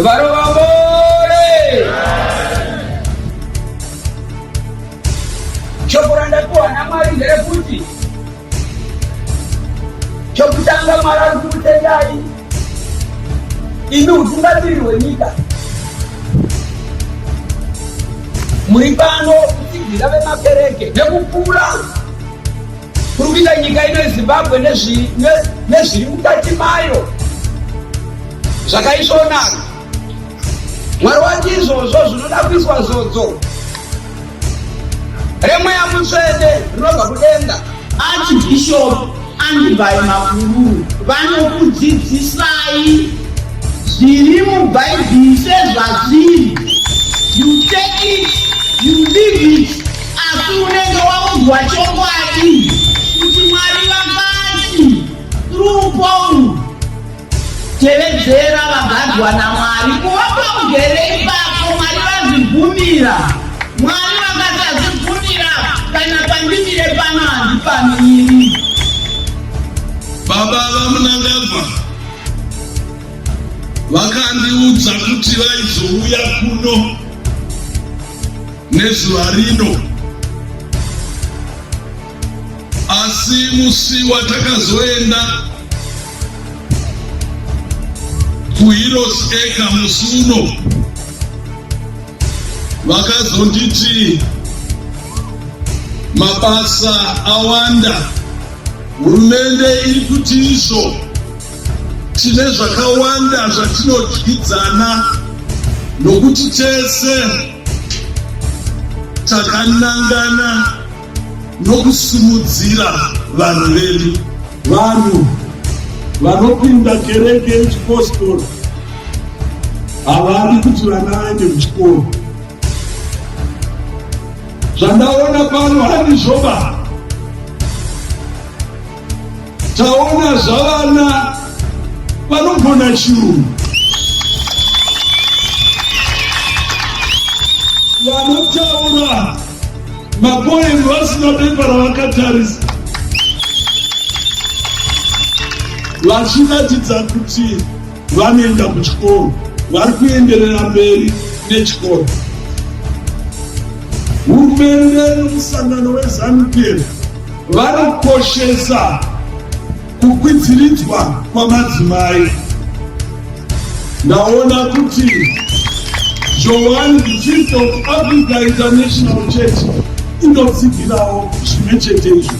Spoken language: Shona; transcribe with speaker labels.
Speaker 1: Varobore. Chokuranda kuwana mari nderekuti chokutanga mari kutendai imi utungatiri wenyika muri pano kutsigira vemakereke nekukura kuri kuita nyika ino yeZimbabwe nezviri mukati mayo zvakaisvonaka. Mwari wati izvozvo zvinoda kuiswa zodzo remweya mutsvene rinobva kudenga.
Speaker 2: Archbishop Andby Makururu vanokudzidzisai zviri mubhaibheri sezvazviri. You take it, you leave it. Asi unenge waudzwa chokwadi kuti Mwari vakati through Paul tevedzera vagadzwa naMwari kuvapa ugere ipapo Mwari vazvibvumira. Mwari vakasazvibvumira kana pandimire pano handipamiri.
Speaker 3: Baba vamunangagwa vakandiudza kuti vaizouya kuno nezuva rino, asi musi watakazoenda kuHeroes Acre musi uno vakazonditi mabasa awanda, hurumende iri kuti izvo tine zvakawanda zvatinodyidzana nokuti tese takanangana nokusimudzira vanhu vedu.
Speaker 4: Vanhu vanopinda kereke yechipostori havadi kuti vana vaende kuchikoro. Zvandaona pano handizvoba. Taona zvavana vanogona chirungu, vanotaura mapoemu vasina bepa ravakatarisa, vachiratidza kuti vanoenda kuchikoro, vari kuenderera mberi nechikoro. Hurumende nomusangano weZANU-PF vanokoshesa kukwidziridzwa kwamadzimai. Ndaona kuti Johanne, the chief of Africa International Church, inotsigirawo zvimwe chetezvo.